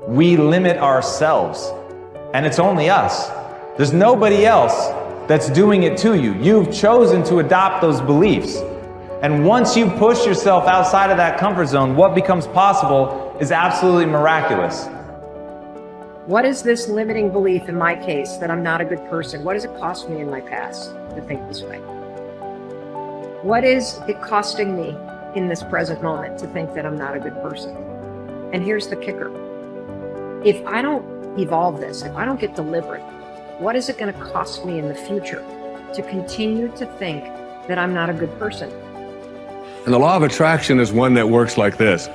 we limit ourselves. And it's only us. There's nobody else that's doing it to you. You've chosen to adopt those beliefs. And once you push yourself outside of that comfort zone, what becomes possible is absolutely miraculous. What is this limiting belief in my case that I'm not a good person? What does it cost me in my past to think this way? What is it costing me in this present moment to think that I'm not a good person? And here's the kicker. If I don't evolve this, if I don't get deliberate, what is it going to cost me in the future to continue to think that I'm not a good person? And the law of attraction is one that works like this.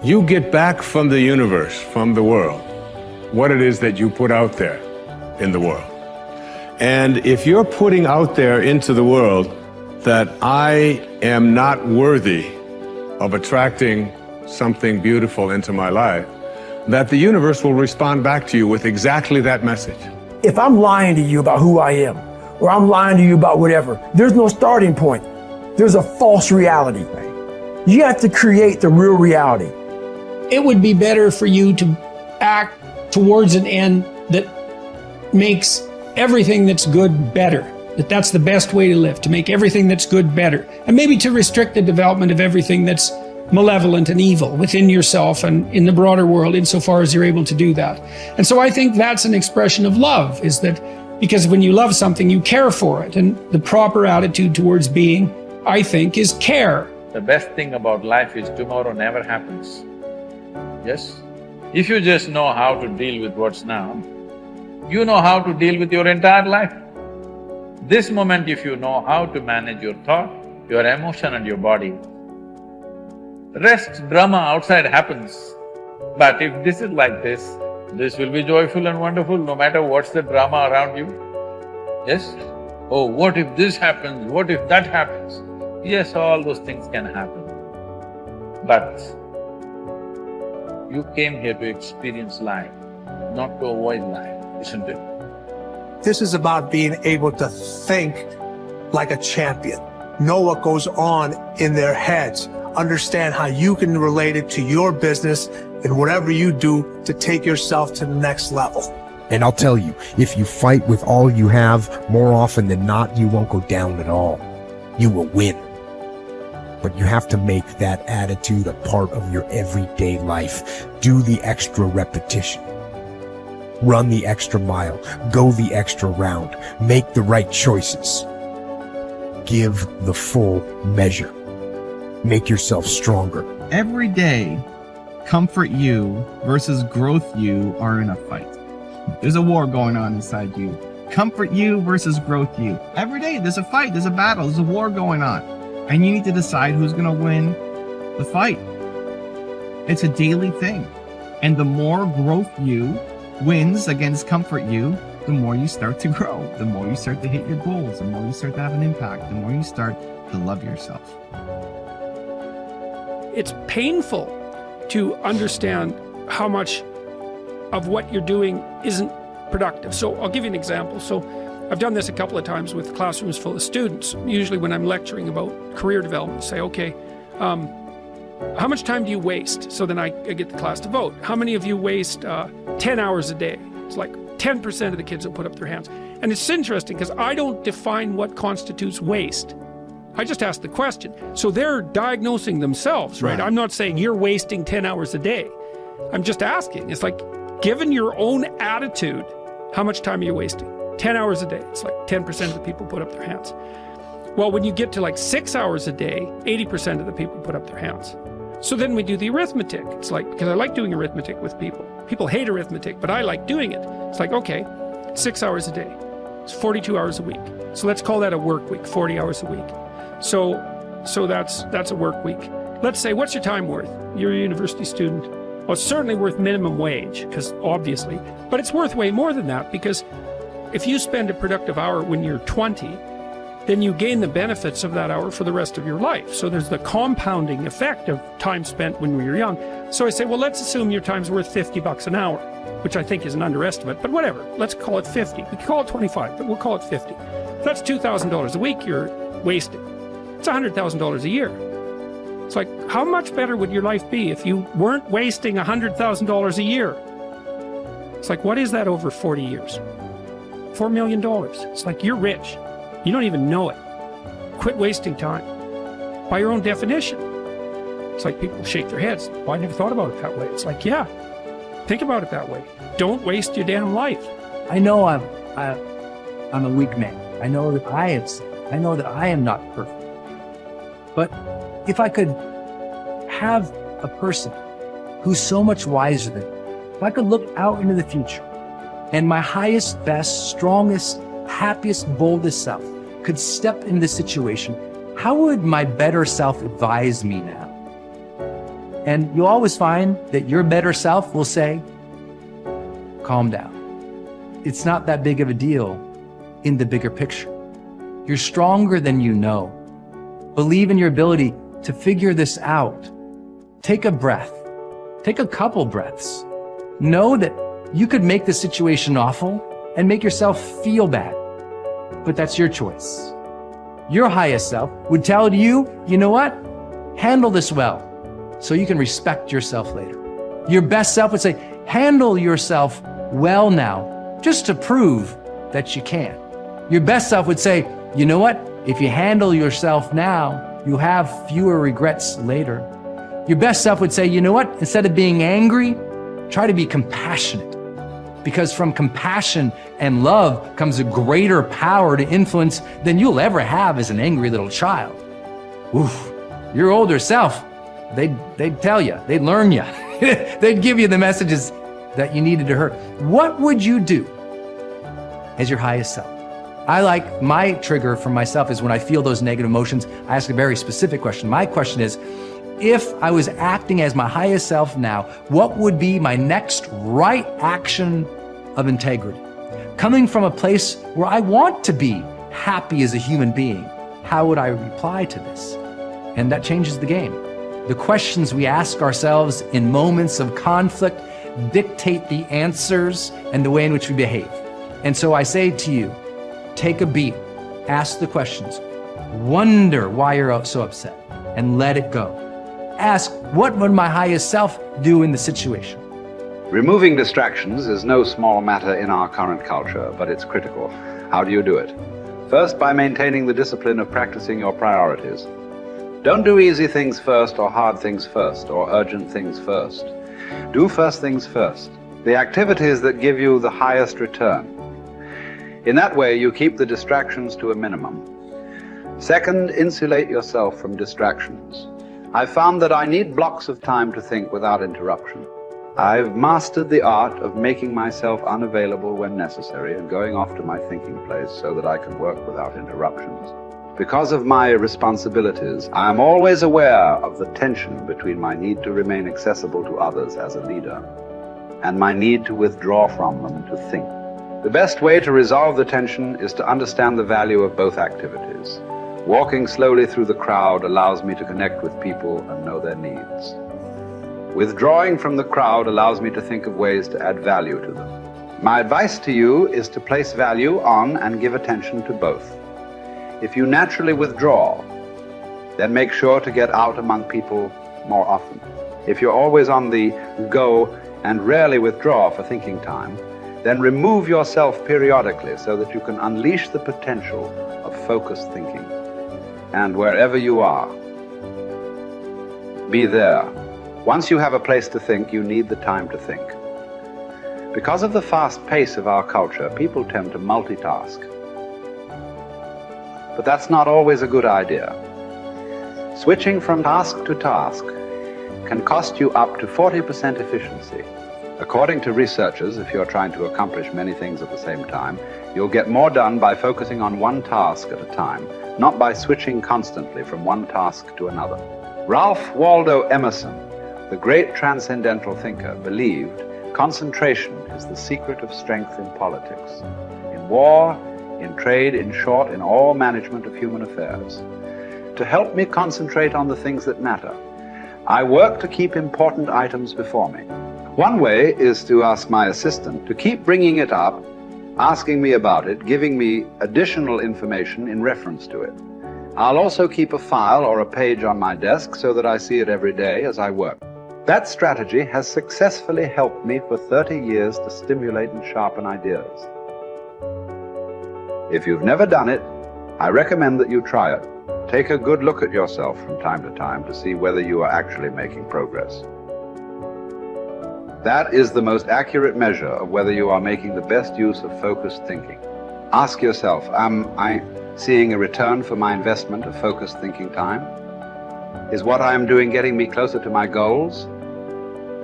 You get back from the universe, from the world, what it is that you put out there in the world. And if you're putting out there into the world that I am not worthy of attracting something beautiful into my life, that the universe will respond back to you with exactly that message. If I'm lying to you about who I am, or I'm lying to you about whatever, there's no starting point. There's a false reality. You have to create the real reality. It would be better for you to act towards an end that makes everything that's good better. That's the best way to live, to make everything that's good better. And maybe to restrict the development of everything that's malevolent and evil within yourself and in the broader world, insofar as you're able to do that. And so I think that's an expression of love, is that because when you love something, you care for it. And the proper attitude towards being, I think, is care. The best thing about life is tomorrow never happens. Yes? If you just know how to deal with what's now, you know how to deal with your entire life. This moment, if you know how to manage your thought, your emotion and your body, rest, drama outside happens. But if this is like this will be joyful and wonderful no matter what's the drama around you. Yes? Oh, what if this happens, what if that happens? Yes, all those things can happen. But you came here to experience life, not to avoid life, isn't it? This is about being able to think like a champion, know what goes on in their heads, understand how you can relate it to your business and whatever you do to take yourself to the next level. And I'll tell you, if you fight with all you have, more often than not, you won't go down at all. You will win. But you have to make that attitude a part of your everyday life. Do the extra repetition. Run the extra mile. Go the extra round. Make the right choices. Give the full measure. Make yourself stronger. Every day, comfort you versus growth you are in a fight. There's a war going on inside you. Comfort you versus growth you. Every day there's a fight, there's a battle, there's a war going on. And you need to decide who's gonna win the fight. It's a daily thing. And the more growth you wins against comfort you, the more you start to grow, the more you start to hit your goals, the more you start to have an impact, the more you start to love yourself. It's painful to understand how much of what you're doing isn't productive. So I'll give you an example. So I've done this a couple of times with classrooms full of students. Usually when I'm lecturing about career development, say, okay, how much time do you waste? So then I get the class to vote. How many of you waste 10 hours a day? It's like 10% of the kids will put up their hands. And it's interesting because I don't define what constitutes waste. I just ask the question. So they're diagnosing themselves, right? I'm not saying you're wasting 10 hours a day. I'm just asking. It's like, given your own attitude, how much time are you wasting? 10 hours a day. It's like 10% of the people put up their hands. Well, when you get to like 6 hours a day, 80% of the people put up their hands. So then we do the arithmetic. It's like, because I like doing arithmetic with people. People hate arithmetic, but I like doing it. It's like, okay, 6 hours a day. It's 42 hours a week. So let's call that a work week, 40 hours a week. So that's a work week. Let's say, what's your time worth? You're a university student. Well, it's certainly worth minimum wage, because obviously, but it's worth way more than that, because if you spend a productive hour when you're 20, then you gain the benefits of that hour for the rest of your life. So there's the compounding effect of time spent when we were young. So I say, well, let's assume your time's worth $50 an hour, which I think is an underestimate, but whatever, let's call it 50. We could call it 25, but we'll call it 50. That's $2,000 a week you're wasting. It's $100,000 a year. It's like, how much better would your life be if you weren't wasting $100,000 a year? It's like, what is that over 40 years? $4 million. It's like, you're rich. You don't even know it. Quit wasting time. By your own definition. It's like people shake their heads. Well, I never thought about it that way. It's like, yeah, think about it that way. Don't waste your damn life. I know I'm a weak man. I know that I have sinned. I know that I am not perfect. But if I could have a person who's so much wiser than me, if I could look out into the future and my highest, best, strongest, happiest, boldest self could step into the situation, how would my better self advise me now? And you'll always find that your better self will say, calm down. It's not that big of a deal in the bigger picture. You're stronger than you know. Believe in your ability to figure this out. Take a breath. Take a couple breaths. Know that you could make the situation awful and make yourself feel bad, but that's your choice. Your highest self would tell you, you know what? Handle this well so you can respect yourself later. Your best self would say, handle yourself well now, just to prove that you can. Your best self would say, you know what? If you handle yourself now, you'll have fewer regrets later. Your best self would say, you know what? Instead of being angry, try to be compassionate. Because from compassion and love comes a greater power to influence than you'll ever have as an angry little child. Oof, your older self, they'd tell you, they'd learn you. They'd give you the messages that you needed to hear. What would you do as your highest self? I like my trigger for myself is when I feel those negative emotions, I ask a very specific question. My question is, if I was acting as my highest self now, what would be my next right action of integrity? Coming from a place where I want to be happy as a human being, how would I reply to this? And that changes the game. The questions we ask ourselves in moments of conflict dictate the answers and the way in which we behave. And so I say to you, take a beat, ask the questions, wonder why you're so upset, and let it go. Ask, what would my highest self do in the situation? Removing distractions is no small matter in our current culture, but it's critical. How do you do it? First, by maintaining the discipline of practicing your priorities. Don't do easy things first, or hard things first, or urgent things first. Do first things first, the activities that give you the highest return. In that way, you keep the distractions to a minimum. Second, insulate yourself from distractions. I've found that I need blocks of time to think without interruption. I've mastered the art of making myself unavailable when necessary and going off to my thinking place so that I can work without interruptions. Because of my responsibilities, I am always aware of the tension between my need to remain accessible to others as a leader and my need to withdraw from them to think. The best way to resolve the tension is to understand the value of both activities. Walking slowly through the crowd allows me to connect with people and know their needs. Withdrawing from the crowd allows me to think of ways to add value to them. My advice to you is to place value on and give attention to both. If you naturally withdraw, then make sure to get out among people more often. If you're always on the go and rarely withdraw for thinking time, then remove yourself periodically so that you can unleash the potential of focused thinking. And wherever you are, be there. Once you have a place to think, you need the time to think. Because of the fast pace of our culture, people tend to multitask. But that's not always a good idea. Switching from task to task can cost you up to 40% efficiency. According to researchers, if you're trying to accomplish many things at the same time, you'll get more done by focusing on one task at a time, not by switching constantly from one task to another. Ralph Waldo Emerson, the great transcendental thinker, believed concentration is the secret of strength in politics, in war, in trade, in short, in all management of human affairs. To help me concentrate on the things that matter, I work to keep important items before me. One way is to ask my assistant to keep bringing it up, asking me about it, giving me additional information in reference to it. I'll also keep a file or a page on my desk so that I see it every day as I work. That strategy has successfully helped me for 30 years to stimulate and sharpen ideas. If you've never done it, I recommend that you try it. Take a good look at yourself from time to time to see whether you are actually making progress. That is the most accurate measure of whether you are making the best use of focused thinking. Ask yourself, am I seeing a return for my investment of focused thinking time? Is what I am doing getting me closer to my goals?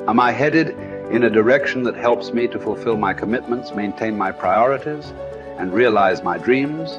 Am I headed in a direction that helps me to fulfill my commitments, maintain my priorities, and realize my dreams?